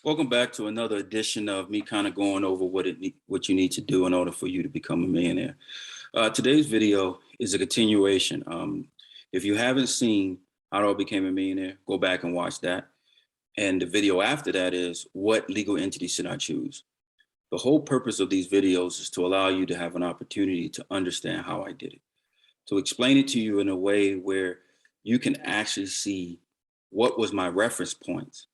Welcome back to another edition of me kind of going over what you need to do in order for you to become a millionaire. Today's video is a continuation. If you haven't seen How I Became a Millionaire, go back and watch that. And the video after that is what legal entity should I choose? The whole purpose of these videos is to allow you to have an opportunity to understand how I did it, to explain it to you in a way where you can actually see what was my reference points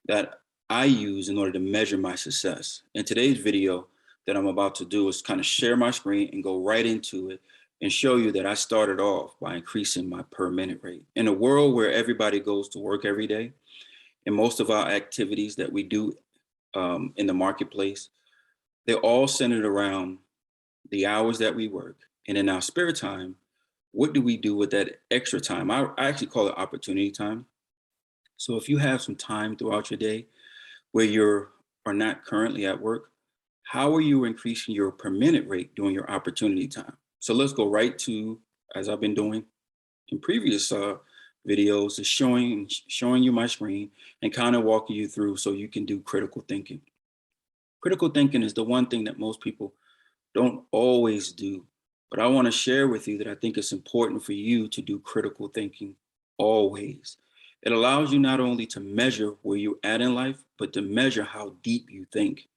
that I use in order to measure my success. In today's video that I'm about to do is kind of share my screen and go right into it and show you that I started off by increasing my per minute rate. In a world where everybody goes to work every day, and most of our activities that we do in the marketplace, they're all centered around the hours that we work. And in our spare time, what do we do with that extra time? I actually call it opportunity time. So if you have some time throughout your day where you are not currently at work, how are you increasing your per minute rate during your opportunity time? So let's go right to, as I've been doing in previous videos, is showing you my screen and kind of walking you through so you can do critical thinking. Critical thinking is the one thing that most people don't always do, but I want to share with you that I think it's important for you to do critical thinking always. It allows you not only to measure where you're at in life, but to measure how deep you think.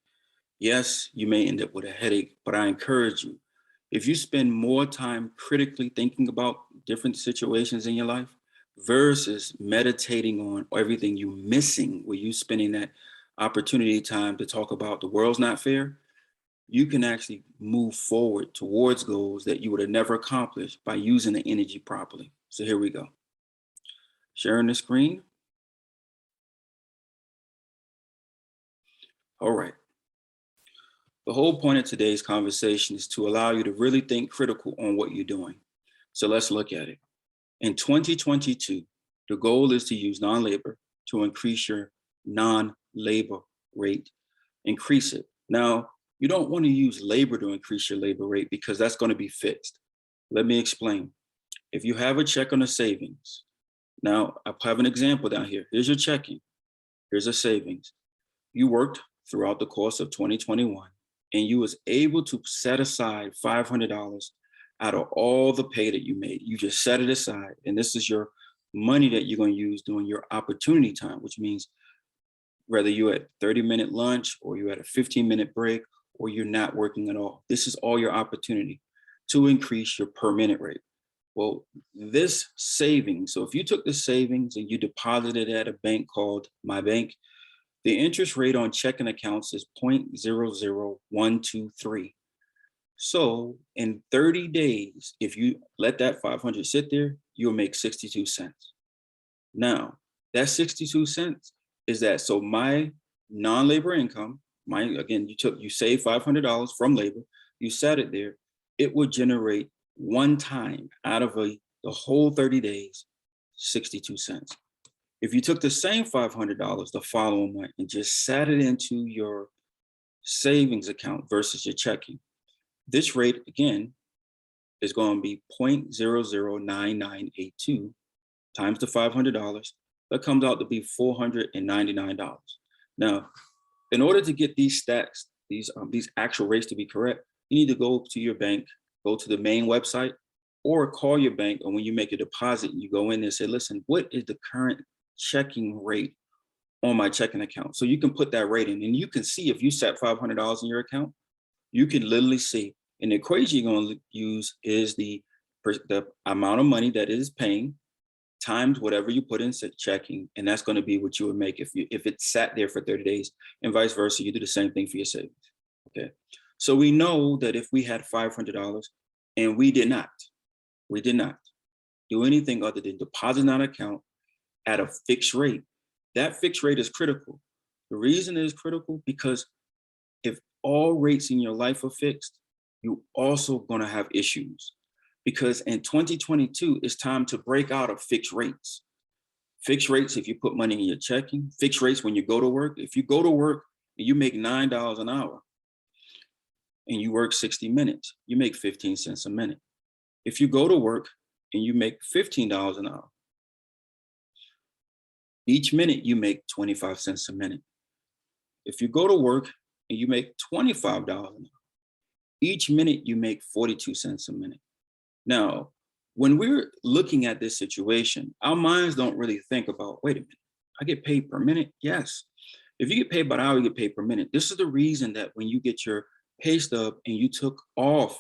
Yes, you may end up with a headache, but I encourage you, if you spend more time critically thinking about different situations in your life versus meditating on everything you're missing, where you're spending that opportunity time to talk about the world's not fair, you can actually move forward towards goals that you would have never accomplished by using the energy properly. So here we go. Sharing the screen. All right. The whole point of today's conversation is to allow you to really think critical on what you're doing. So let's look at it. In 2022, the goal is to use non-labor to increase your non-labor rate. Increase it. Now, you don't want to use labor to increase your labor rate because that's going to be fixed. Let me explain. If you have a check on a savings, now I have an example down here. Here's your checking. Here's a savings. You worked throughout the course of 2021 and you was able to set aside $500 out of all the pay that you made. You just set it aside. And this is your money that you're going to use during your opportunity time, which means whether you're at 30-minute lunch or you're at a 15-minute break or you're not working at all. This is all your opportunity to increase your per minute rate. Well, this savings, so if you took the savings and you deposited at a bank called My Bank, the interest rate on checking accounts is 0.00123. So in 30 days, if you let that 500 sit there, you'll make 62 cents. Now, that 62 cents is that, so my non-labor income, you saved $500 from labor, you set it there, it would generate one time out of the whole 30 days, 62 cents. If you took the same $500 the following month and just sat it into your savings account versus your checking, this rate again is going to be 0.009982 times the $500. That comes out to be $499. Now, in order to get these stats, these actual rates to be correct, you need to go to your bank, go to the main website, or call your bank. And when you make a deposit, you go in there and say, listen, what is the current checking rate on my checking account? So you can put that rate in, and you can see if you set $500 in your account, you can literally see. And the equation you're going to use is the amount of money that it is paying times whatever you put in checking, and that's going to be what you would make if it sat there for 30 days, and vice versa. You do the same thing for your savings. Okay, so we know that if we had $500 and we did not do anything other than deposit in our account at a fixed rate, that fixed rate is critical. The reason it is critical because if all rates in your life are fixed, you're also going to have issues. Because in 2022, it's time to break out of fixed rates. Fixed rates if you put money in your checking, fixed rates when you go to work. If you go to work and you make $9 an hour and you work 60 minutes, you make 15 cents a minute. If you go to work and you make $15 an hour, each minute you make 25 cents a minute. If you go to work and you make $25 an hour, each minute you make 42 cents a minute. Now, when we're looking at this situation, our minds don't really think about, wait a minute, I get paid per minute? Yes. If you get paid by the hour, you get paid per minute. This is the reason that when you get your pay stub and you took off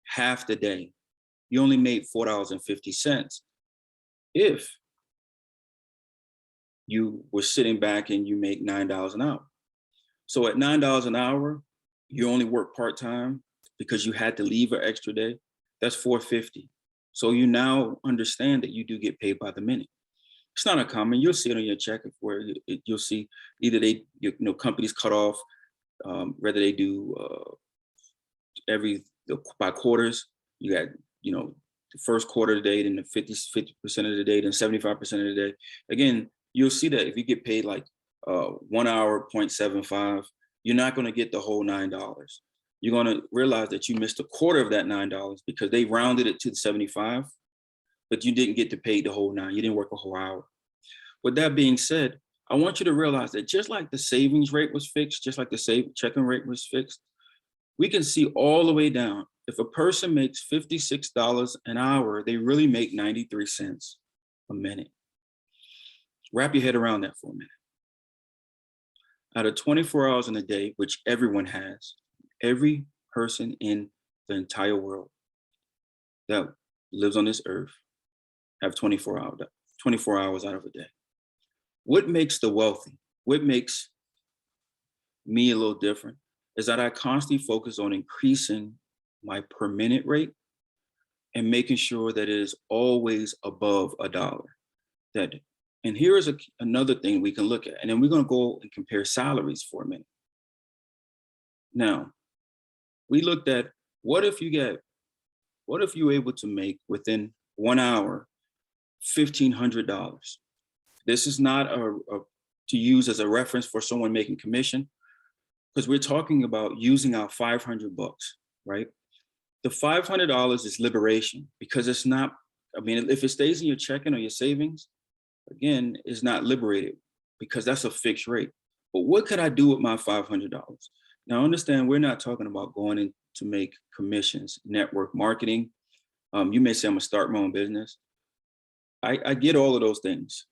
half the day, you only made $4.50. If you were sitting back and you make $9 an hour. So at $9 an hour, you only work part-time because you had to leave an extra day. That's $4.50. So you now understand that you do get paid by the minute. It's not uncommon. You'll see it on your check where you'll see either companies cut off, whether they do by quarters. You got, the first quarter of the day, then the 50% of the day, then 75% of the day. Again, you'll see that if you get paid like 1 hour, 0.75, you're not going to get the whole $9. You're going to realize that you missed a quarter of that $9 because they rounded it to the 75, but you didn't get to pay the whole $9. You didn't work a whole hour. With that being said, I want you to realize that just like the savings rate was fixed, just like the checking rate was fixed, we can see all the way down. If a person makes $56 an hour, they really make 93 cents a minute. Wrap your head around that for a minute. Out of 24 hours in a day, which everyone has, every person in the entire world that lives on this earth have 24 hours out of a day. What makes the wealthy, what makes me a little different is that I constantly focus on increasing my per minute rate and making sure that it is always above $1. And here is another thing we can look at, and then we're going to go and compare salaries for a minute. Now, we looked at what if you were able to make within 1 hour $1,500. This is not to use as a reference for someone making commission, because we're talking about using our 500 bucks, right? The $500 is liberation because it's not, if it stays in your checking or your savings, again, it's not liberated because that's a fixed rate. But what could I do with my $500? Now, understand, we're not talking about going in to make commissions, network marketing. You may say I'm gonna start my own business. I get all of those things.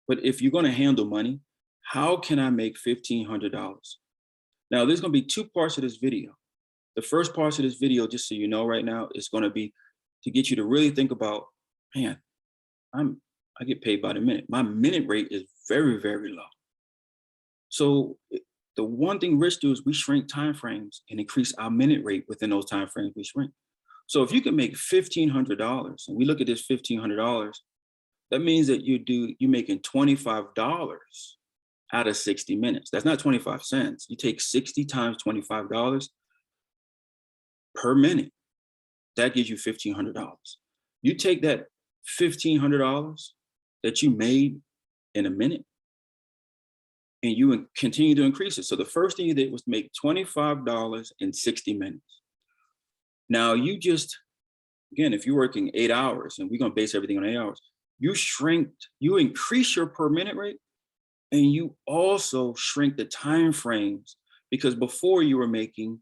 But if you're gonna handle money, how can I make $1,500? Now, there's gonna be two parts of this video. The first part of this video, just so you know right now, is gonna be to get you to really think about, man, I get paid by the minute. My minute rate is very, very low. So the one thing Rich do is we shrink timeframes and increase our minute rate within those timeframes we shrink. So if you can make $1,500, and we look at this $1,500, that means that you're making $25 out of 60 minutes. That's not 25 cents. You take 60 times $25 per minute. That gives you $1,500. You take that $1,500 that you made in a minute, and you continue to increase it. So the first thing you did was make $25 in 60 minutes. Now you just, again, if you're working 8 hours, and we're gonna base everything on 8 hours, you increase your per minute rate, and you also shrink the time frames, because before you were making,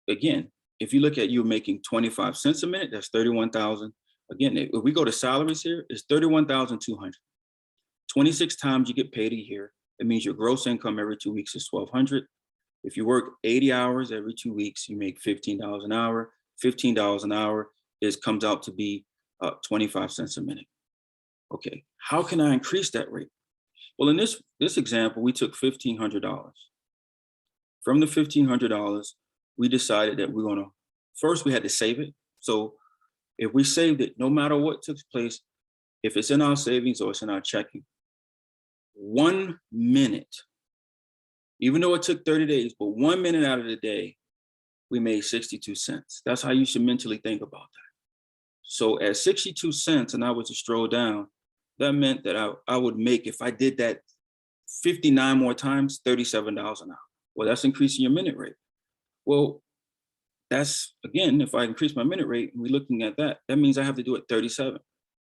again, if you look at you making 25 cents a minute, that's 31,000. Again, if we go to salaries here, it's 31,200. 26 times you get paid a year. It means your gross income every 2 weeks is 1,200. If you work 80 hours every 2 weeks, you make $15 an hour. $15 an hour comes out to be 25 cents a minute. Okay, how can I increase that rate? Well, in this example, we took $1,500. From the $1,500, we decided that first we had to save it. So if we saved it, no matter what took place, if it's in our savings or it's in our checking, 1 minute, even though it took 30 days, but 1 minute out of the day, we made 62 cents. That's how you should mentally think about that. So at 62 cents, and I was to stroll down, that meant that I would make, if I did that 59 more times, $37 an hour. Well, that's increasing your minute rate. Well, that's, again, if I increase my minute rate, and we're looking at that, that means I have to do it 37.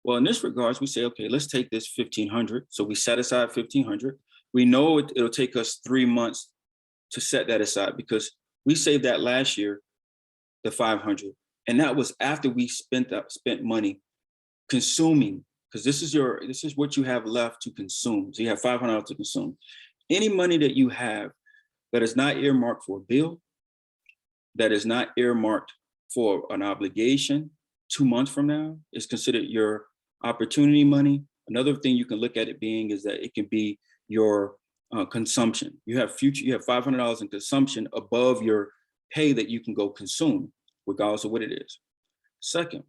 Well, in this regards, we say, okay, let's take this 1,500. So we set aside 1,500. We know it'll take us 3 months to set that aside because we saved that last year, the 500, and that was after we spent money consuming, because this is what you have left to consume. So you have $500 to consume. Any money that you have that is not earmarked for a bill, that is not earmarked for an obligation 2 months from now, is considered your opportunity money. Another thing you can look at it being is that it can be your consumption. You have $500 in consumption above your pay that you can go consume, regardless of what it is. Second,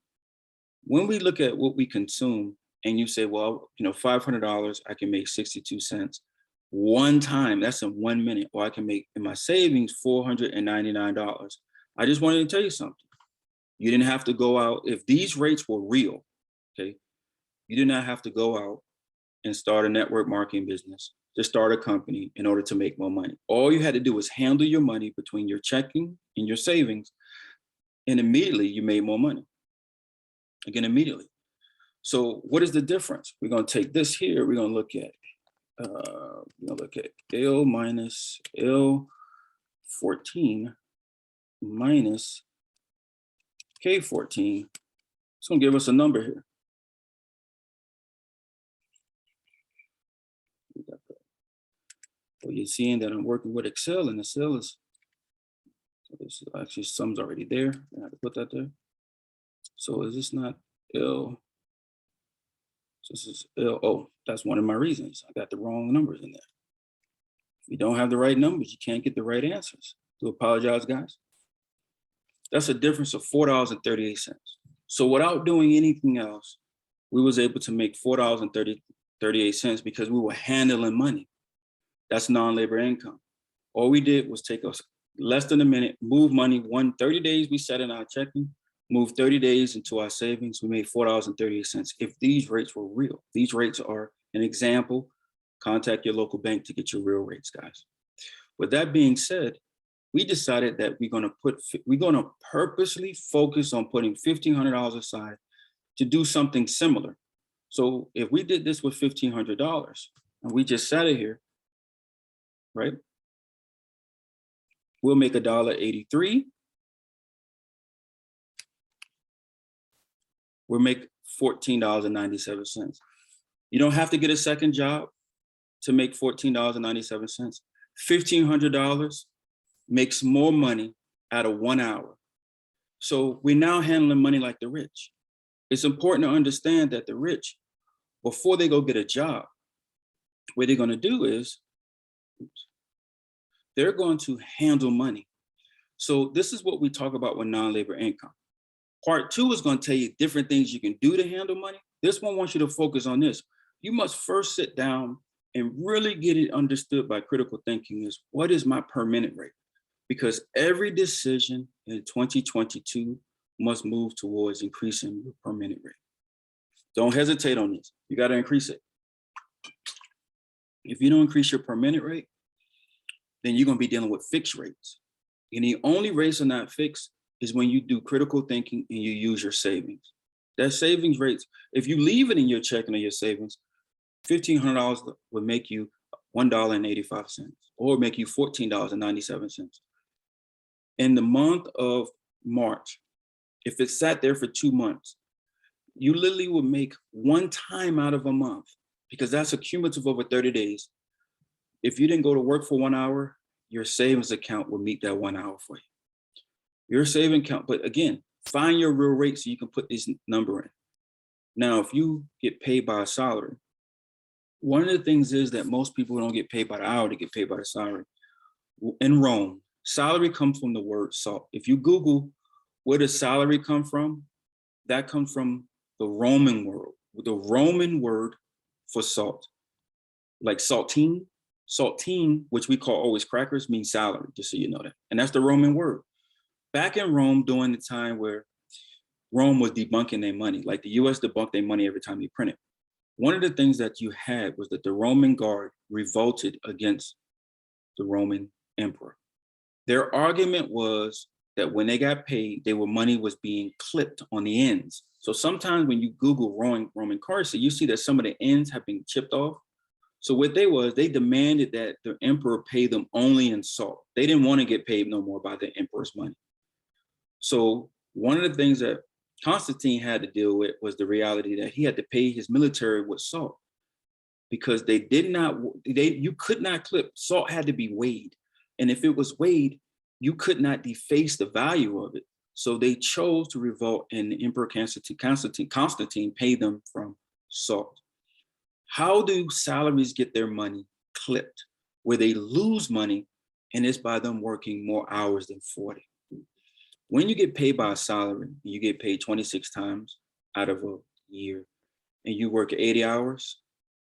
when we look at what we consume and you say, well, $500, I can make 62 cents one time, that's in 1 minute, or I can make in my savings $499. I just wanted to tell you something. You didn't have to go out. If these rates were real, okay, you did not have to go out and start a network marketing business, to start a company in order to make more money. All you had to do was handle your money between your checking and your savings, and immediately you made more money. Again, immediately. So what is the difference? We're going to take this here. We're going to look at L minus L14 minus K14. It's going to give us a number here. So you're seeing that I'm working with Excel, and Excel is, this actually sum's already there. I have to put that there. So is this not L? So this is L. Oh, that's one of my reasons. I got the wrong numbers in there. If you don't have the right numbers, you can't get the right answers. Do apologize, guys. That's a difference of $4.38. So without doing anything else, we was able to make $4.38 because we were handling money. That's non-labor income. All we did was take us less than a minute, move money. 30 days we set in our checking, move 30 days into our savings. We made $4.38. If these rates were real, these rates are an example. Contact your local bank to get your real rates, guys. With that being said, we decided that we're going to purposely focus on putting $1,500 aside to do something similar. So if we did this with $1,500 and we just sat it here, right? We'll make $1.83. We'll make $14.97. You don't have to get a second job to make $14.97. $1,500 makes more money out of 1 hour. So we're now handling money like the rich. It's important to understand that the rich, before they go get a job, what they're going to do is, they're going to handle money. So this is what we talk about with non-labor income. Part 2 is going to tell you different things you can do to handle money. This one wants you to focus on this. You must first sit down and really get it understood by critical thinking is, what is my per minute rate? Because every decision in 2022 must move towards increasing your per minute rate. Don't hesitate on this. You got to increase it. If you don't increase your per minute rate, then you're going to be dealing with fixed rates. And the only rates are not fixed is when you do critical thinking and you use your savings. That savings rates, if you leave it in your checking or your savings, $1,500 would make you $1.85 or make you $14.97. In the month of March, if it sat there for 2 months, you literally would make one time out of a month, because that's a cumulative over 30 days. If you didn't go to work for 1 hour, your savings account will meet that 1 hour for you. Your saving account, but again, find your real rate so you can put this number in. Now, if you get paid by a salary, one of the things is that most people don't get paid by the hour, they get paid by the salary. In Rome, salary comes from the word salt. If you Google where does salary come from, that comes from the Roman word for salt. Like saltine, which we call always crackers, means salary, just so you know that. And that's the Roman word. Back in Rome, during the time where Rome was debunking their money, like the US debunked their money every time they printed. One of the things that you had was that the Roman guard revolted against the Roman emperor. Their argument was that when they got paid, money was being clipped on the ends. So sometimes when you Google Roman currency, you see that some of the ends have been chipped off. So what they demanded that the emperor pay them only in salt. They didn't want to get paid no more by the emperor's money. So one of the things that Constantine had to deal with was the reality that he had to pay his military with salt, because you could not clip. Salt had to be weighed. And if it was weighed, you could not deface the value of it. So they chose to revolt, and the Emperor Constantine paid them from salt. How do salaries get their money clipped? Where they lose money, and it's by them working more hours than 40. When you get paid by a salary, you get paid 26 times out of a year, and you work 80 hours,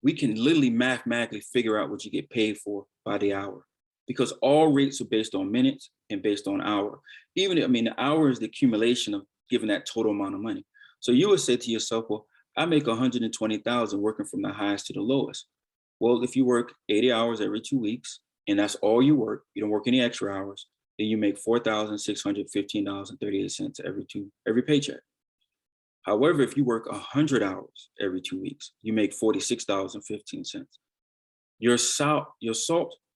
we can literally mathematically figure out what you get paid for by the hour, because all rates are based on minutes and based on hour. The hour is the accumulation of giving that total amount of money. So you would say to yourself, well, I make 120,000 working from the highest to the lowest. Well, if you work 80 hours every 2 weeks, and that's all you work, you don't work any extra hours, then you make $4,615.38 every paycheck. However, if you work 100 hours every 2 weeks, you make $46.15. Your salt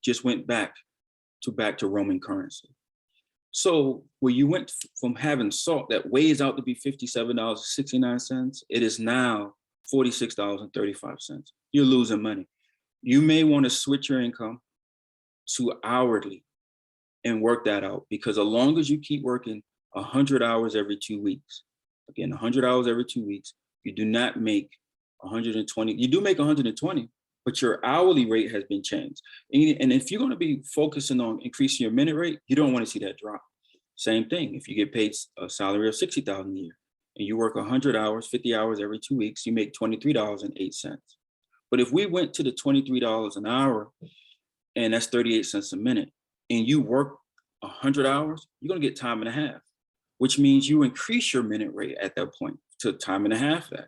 just went back to Roman currency. So where you went from having salt that weighs out to be $57.69, it is now $46.35. You're losing money. You may want to switch your income to hourly and work that out, because as long as you keep working 100 hours every 2 weeks, again, 100 hours every 2 weeks, you do not make 120. You do make 120, but your hourly rate has been changed. And if you're going to be focusing on increasing your minute rate, you don't want to see that drop. Same thing. If you get paid a salary of $60,000 a year and you work 100 hours, 50 hours every 2 weeks, you make $23.08. But if we went to the $23 an hour, and that's 38 cents a minute, and you work 100 hours, you're going to get time and a half, which means you increase your minute rate at that point to time and a half that.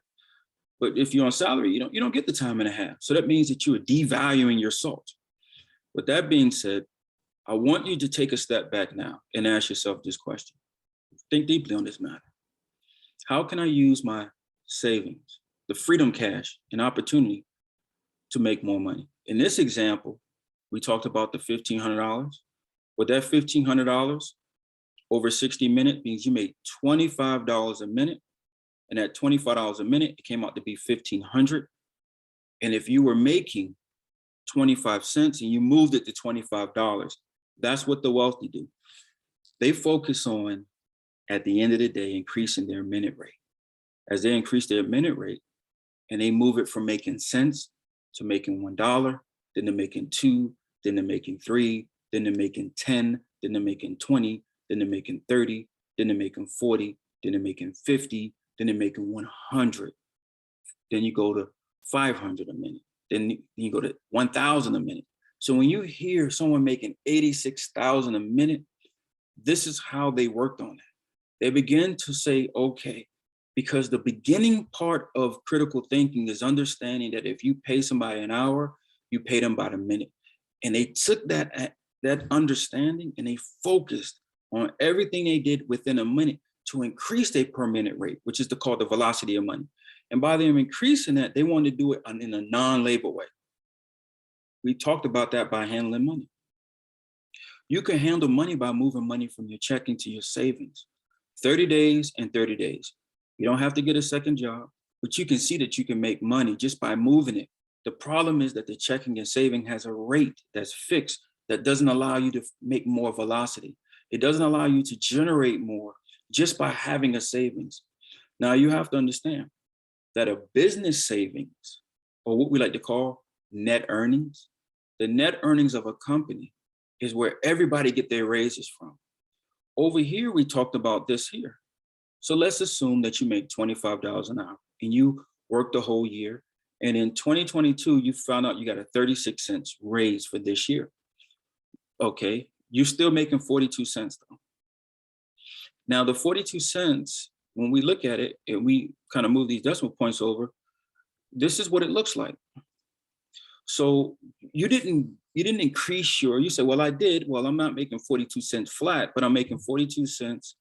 But if you're on salary, you don't get the time and a half. So that means that you are devaluing your salt. With that being said, I want you to take a step back now and ask yourself this question. Think deeply on this matter. How can I use my savings, the freedom cash, and opportunity to make more money? In this example, we talked about the $1,500. With that $1,500 over 60 minutes means you made $25 a minute. And at $25 a minute, it came out to be $1,500. And if you were making 25 cents and you moved it to $25, that's what the wealthy do. They focus on, at the end of the day, increasing their minute rate. As they increase their minute rate and they move it from making cents to making $1, then they're making 2, then they're making 3, then they're making 10, then they're making 20, then they're making 30, then they're making 40, then they're making 50, then they're making 100. Then you go to 500 a minute. Then you go to 1,000 a minute. So when you hear someone making 86,000 a minute, this is how they worked on that. They begin to say, okay, because the beginning part of critical thinking is understanding that if you pay somebody an hour, you pay them by the minute. And they took that understanding and they focused on everything they did within a minute to increase their per minute rate, which is called the velocity of money. And by them increasing that, they wanted to do it in a non-labor way. We talked about that by handling money. You can handle money by moving money from your checking to your savings, 30 days and 30 days. You don't have to get a second job, but you can see that you can make money just by moving it. The problem is that the checking and saving has a rate that's fixed that doesn't allow you to make more velocity. It doesn't allow you to generate more just by having a savings. Now you have to understand that a business savings, or what we like to call net earnings, the net earnings of a company is where everybody get their raises from. Over here, we talked about this here. So let's assume that you make $25 an hour and you work the whole year. And in 2022, you found out you got a 36 cents raise for this year. Okay, you're still making 42 cents though. Now the 42 cents, when we look at it and we kind of move these decimal points over, this is what it looks like. So you didn't increase you said, well, I did. Well, I'm not making 42 cents flat, but I'm making 42 cents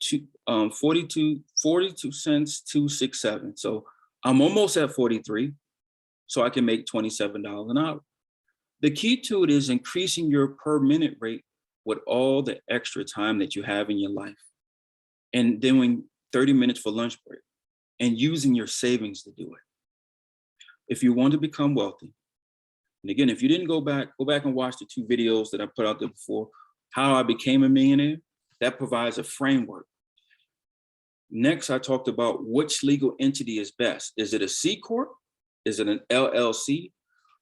to 42 cents 267. So I'm almost at 43. so I can make $27 an hour. The key to it is increasing your per minute rate with all the extra time that you have in your life and doing 30 minutes for lunch break and using your savings to do it. If you want to become wealthy, and again, if you didn't go back and watch the 2 videos that I put out there before, how I became a millionaire, that provides a framework. Next, I talked about which legal entity is best. Is it a C Corp? Is it an LLC?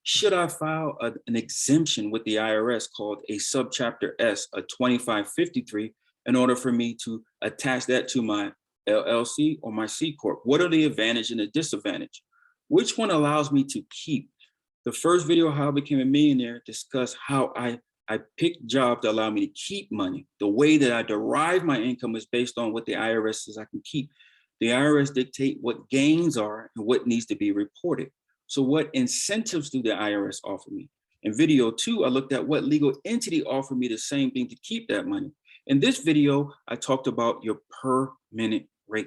Should I file an exemption with the IRS called a subchapter S, a 2553, in order for me to attach that to my LLC or my C Corp? What are the advantage and the disadvantage? Which one allows me to keep? The first video, how I became a millionaire, discussed how I picked jobs that allow me to keep money. The way that I derive my income is based on what the IRS says I can keep. The IRS dictate what gains are and what needs to be reported. So what incentives do the IRS offer me? In video 2, I looked at what legal entity offered me the same thing to keep that money. In this video, I talked about your per minute rate.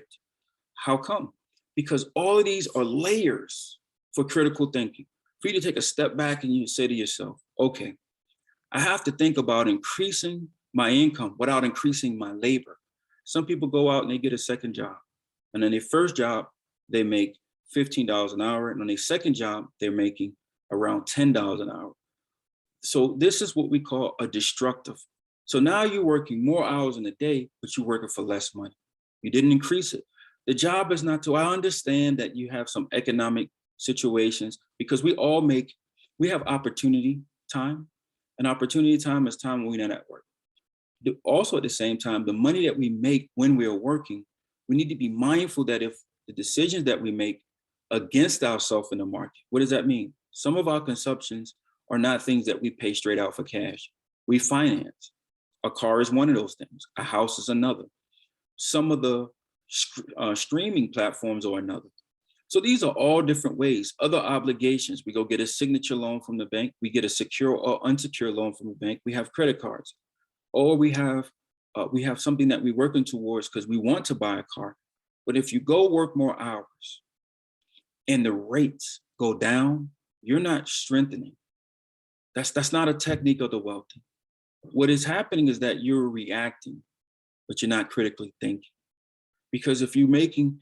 How come? Because all of these are layers for critical thinking. For you to take a step back and you say to yourself, okay, I have to think about increasing my income without increasing my labor. Some people go out and they get a second job. And then their first job, they make $15 an hour. And on their second job, they're making around $10 an hour. So this is what we call a destructive. So now you're working more hours in a day, but you're working for less money. You didn't increase it. The job is not to, I understand that you have some economic situations because we have opportunity time. And opportunity time is time when we're not at work. Also at the same time, the money that we make when we are working, we need to be mindful that if the decisions that we make against ourselves in the market, what does that mean? Some of our consumptions are not things that we pay straight out for cash. We finance. A car is one of those things. A house is another. Some of the streaming platforms are another. So these are all different ways. Other obligations, we go get a signature loan from the bank. We get a secure or unsecured loan from the bank. We have credit cards, or we have something that we're working towards because we want to buy a car. But if you go work more hours and the rates go down, you're not strengthening. That's not a technique of the wealthy. What is happening is that you're reacting, but you're not critically thinking. Because if you're making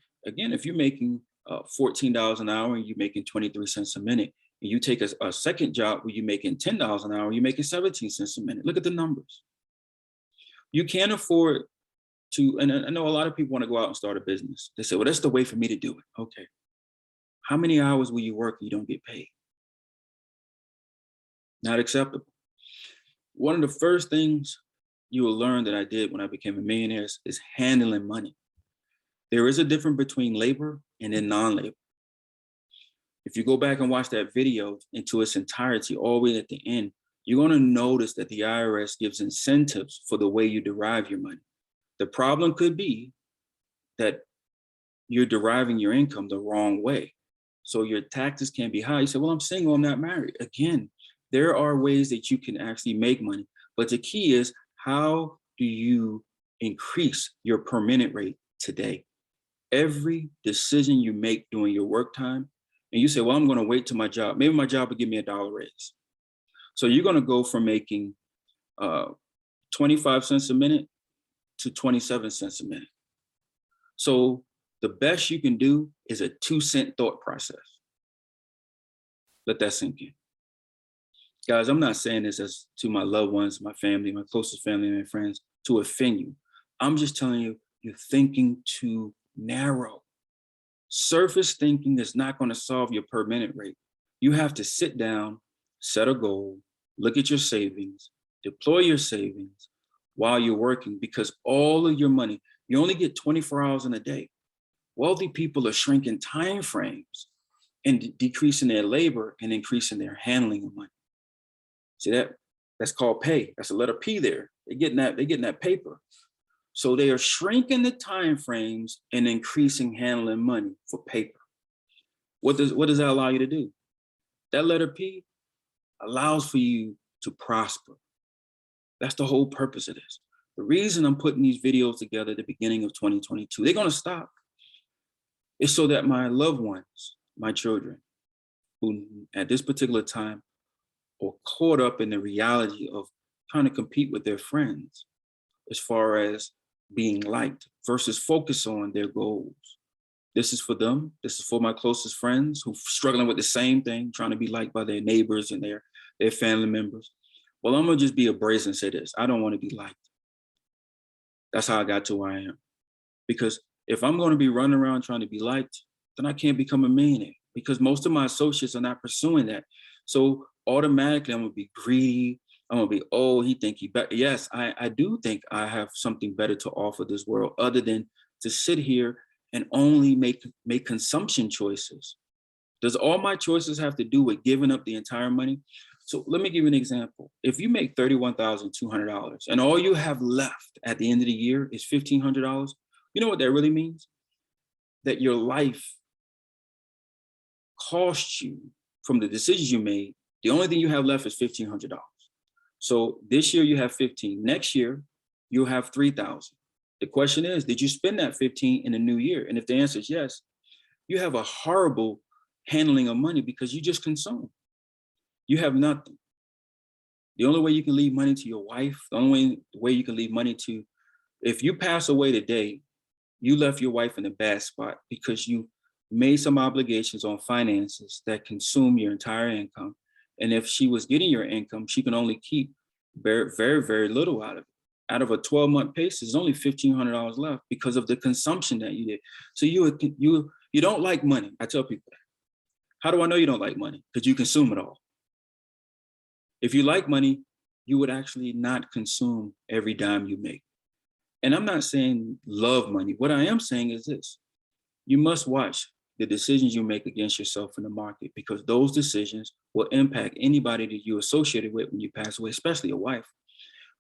$14 an hour and you're making 23 cents a minute, and you take a second job where you're making $10 an hour, you're making 17 cents a minute. Look at the numbers. You can't afford to, and I know a lot of people want to go out and start a business. They say, well, that's the way for me to do it. Okay. How many hours will you work and you don't get paid? Not acceptable. One of the first things you will learn that I did when I became a millionaire is handling money. There is a difference between labor and then non-labor. If you go back and watch that video into its entirety, all the way at the end, you're going to notice that the IRS gives incentives for the way you derive your money. The problem could be that you're deriving your income the wrong way. So your taxes can be high. You say, well, I'm single, I'm not married. Again, there are ways that you can actually make money. But the key is, how do you increase your per minute rate today? Every decision you make during your work time, and you say, well, I'm going to wait till my job. Maybe my job will give me $1 raise. So you're going to go from making 25 cents a minute to 27 cents a minute. So the best you can do is a 2-cent thought process. Let that sink in. Guys, I'm not saying this as to my loved ones, my family, my closest family and friends to offend you. I'm just telling you, you're thinking too narrow. Surface thinking is not going to solve your per minute rate. You have to sit down, set a goal, look at your savings, deploy your savings while you're working, because all of your money, you only get 24 hours in a day. Wealthy people are shrinking time frames and decreasing their labor and increasing their handling of money. See that's called pay. That's a letter P there. They're getting that paper. So they are shrinking the time frames and increasing handling money for paper. What does that allow you to do? That letter P allows for you to prosper. That's the whole purpose of this. The reason I'm putting these videos together at the beginning of 2022, they're going to stop. It's so that my loved ones, my children, who at this particular time are caught up in the reality of trying to compete with their friends as far as being liked versus focus on their goals. This is for them. This is for my closest friends who are struggling with the same thing, trying to be liked by their neighbors and their family members. Well, I'm gonna just be brazen and say this. I don't want to be liked. That's how I got to where I am. Because if I'm going to be running around trying to be liked, then I can't become a millionaire because most of my associates are not pursuing that. So automatically I'm gonna be greedy. I'm gonna be, oh, he think he better. Yes, I do think I have something better to offer this world other than to sit here and only make consumption choices. Does all my choices have to do with giving up the entire money? So let me give you an example. If you make $31,200 and all you have left at the end of the year is $1,500, you know what that really means? That your life cost you from the decisions you made. The only thing you have left is $1,500. So this year you have 15. Next year you'll have 3,000. The question is, did you spend that 15 in the new year? And if the answer is yes, you have a horrible handling of money because you just consume. You have nothing. The only way you can leave money to your wife, the only way you can leave money to, if you pass away today, you left your wife in a bad spot because you made some obligations on finances that consume your entire income. And if she was getting your income, she can only keep very, very, very little out of it. Out of a 12-month pace, there's only $1,500 left because of the consumption that you did. So you don't like money. I tell people that. How do I know you don't like money? Because you consume it all. If you like money, you would actually not consume every dime you make. And I'm not saying love money. What I am saying is this. You must watch the decisions you make against yourself in the market because those decisions will impact anybody that you associated with when you pass away, especially your wife.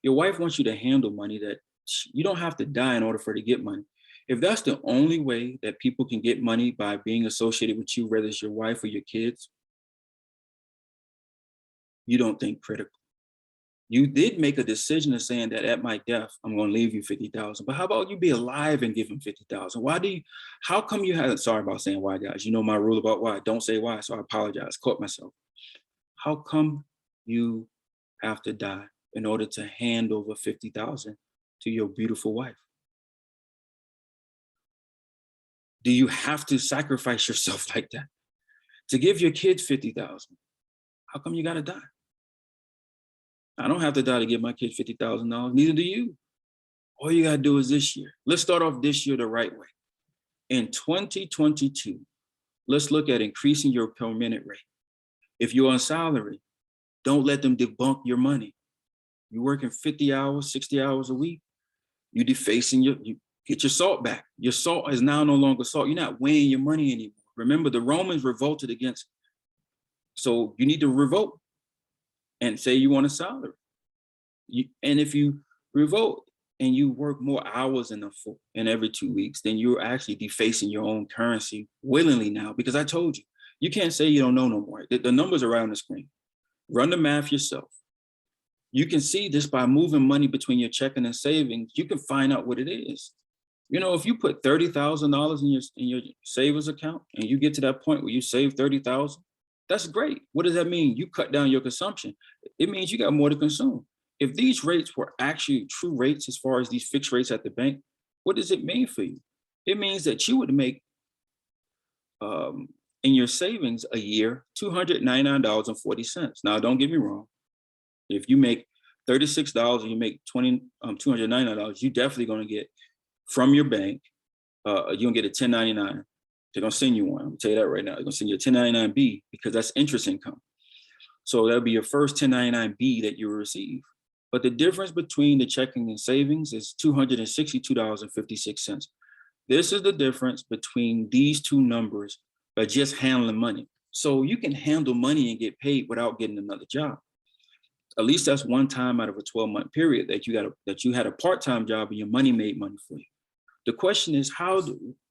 Your wife wants you to handle money that you don't have to die in order for her to get money. If that's the only way that people can get money by being associated with you, whether it's your wife or your kids, you don't think critical. You did make a decision of saying that at my death, I'm going to leave you 50,000. But how about you be alive and give him 50,000? How come you haven't, sorry about saying why, guys. You know my rule about why. Don't say why, so I apologize. Caught myself. How come you have to die in order to hand over 50,000 to your beautiful wife? Do you have to sacrifice yourself like that? To give your kids 50,000, how come you got to die? I don't have to die to give my kids $50,000. Neither do you. All you got to do is this year. Let's start off this year the right way. In 2022, let's look at increasing your per minute rate. If you're on salary, don't let them debunk your money. You're working 50 hours, 60 hours a week. You're defacing you get your salt back. Your salt is now no longer salt. You're not weighing your money anymore. Remember, the Romans revolted against. So you need to revolt and say you want a salary. And if you revolt and you work more hours in every 2 weeks, then you're actually defacing your own currency willingly now, because I told you, you can't say you don't know no more. The numbers are right on the screen. Run the math yourself. You can see this by moving money between your checking and savings. You can find out what it is. You know, if you put $30,000 in your savings account and you get to that point where you save 30,000, that's great. What does that mean? You cut down your consumption. It means you got more to consume. If these rates were actually true rates as far as these fixed rates at the bank, what does it mean for you? It means that you would make in your savings a year $299.40. Now, don't get me wrong. If you make $36 and you make $299, you're definitely going to get from your bank, you're going to get a 1099. They're going to send you one. I'm going to tell you that right now. They're going to send you a 1099B because that's interest income. So that'll be your first 1099B that you will receive. But the difference between the checking and savings is $262.56. This is the difference between these two numbers by just handling money. So you can handle money and get paid without getting another job. At least that's one time out of a 12-month period that you had a part-time job and your money made money for you. The question is,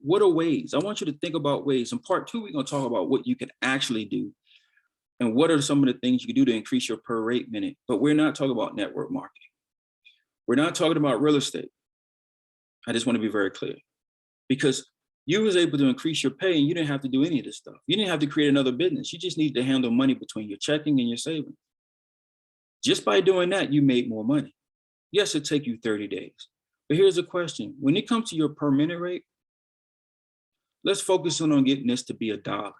what are ways? I want you to think about ways. In part two, we're going to talk about what you can actually do and what are some of the things you can do to increase your per rate minute. But we're not talking about network marketing. We're not talking about real estate. I just want to be very clear, because You was able to increase your pay and you didn't have to do any of this stuff. You didn't have to create another business. You just need to handle money between your checking and your savings. Just by doing that, you made more money. Yes, it take you 30 days. But here's a question. When it comes to your per minute rate, let's focus on getting this to be $1.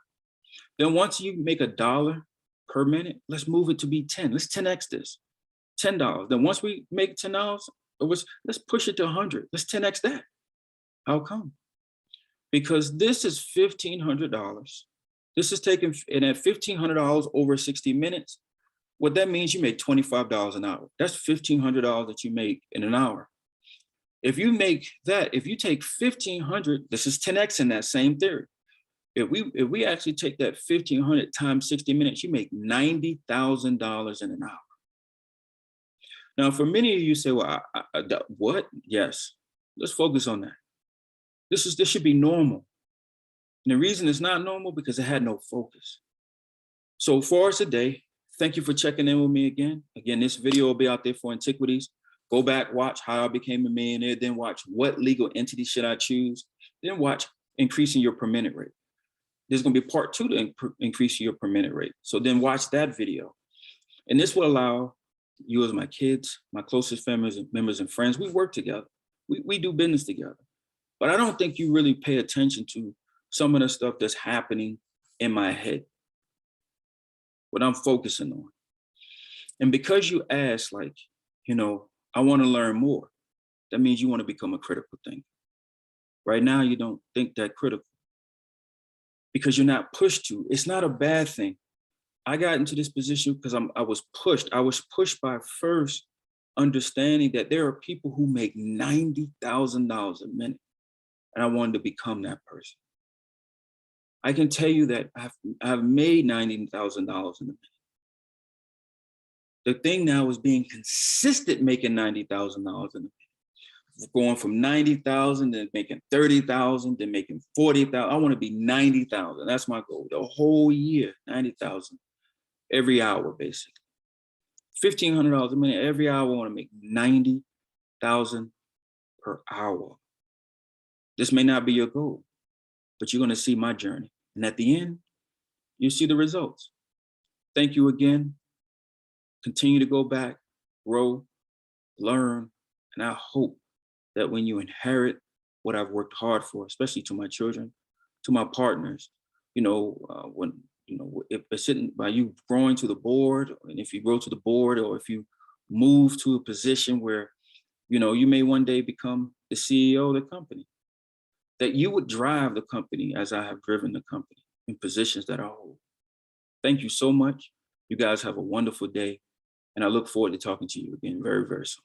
Then once you make $1 per minute, let's move it to be 10. Let's 10x this, $10. Then once we make $10, let's push it to 100. Let's 10x that. How come? Because this is $1,500. This is taken, and at $1,500 over 60 minutes, what that means, you make $25 an hour. That's $1,500 that you make in an hour. If you make that, if you take 1,500, this is 10x in that same theory. If we actually take that 1,500 times 60 minutes, you make $90,000 in an hour. Now, for many of you say, well, what? Yes, let's focus on that. This should be normal. And the reason it's not normal because it had no focus. So for us today, thank you for checking in with me again. Again, this video will be out there for antiquities. Go back, watch how I became a millionaire, then watch what legal entity should I choose, then watch increasing your per minute rate. There's gonna be part 2 to increase your per minute rate. So then watch that video. And this will allow you as my kids, my closest family members and friends, we work together. We do business together. But I don't think you really pay attention to some of the stuff that's happening in my head, what I'm focusing on. And because you ask, like, I want to learn more, that means you want to become a critical thinker. Right now, you don't think that critical because you're not pushed to. It's not a bad thing. I got into this position because I was pushed. I was pushed by first understanding that there are people who make $90,000 a minute, and I wanted to become that person. I can tell you that I've made $90,000 in a minute. The thing now is being consistent making $90,000 in a minute. Going from 90,000 to making 30,000, then making 40,000. I want to be 90,000. That's my goal. The whole year, 90,000 every hour, basically. $1,500 a minute every hour. I want to make 90,000 per hour. This may not be your goal, but you're going to see my journey. And at the end, you'll see the results. Thank you again. Continue to go back, grow, learn, and I hope that when you inherit what I've worked hard for, especially to my children, to my partners, if it's sitting by you growing to the board, and if you grow to the board, or if you move to a position where, you may one day become the CEO of the company, that you would drive the company as I have driven the company in positions that I hold. Thank you so much. You guys have a wonderful day. And I look forward to talking to you again very, very soon.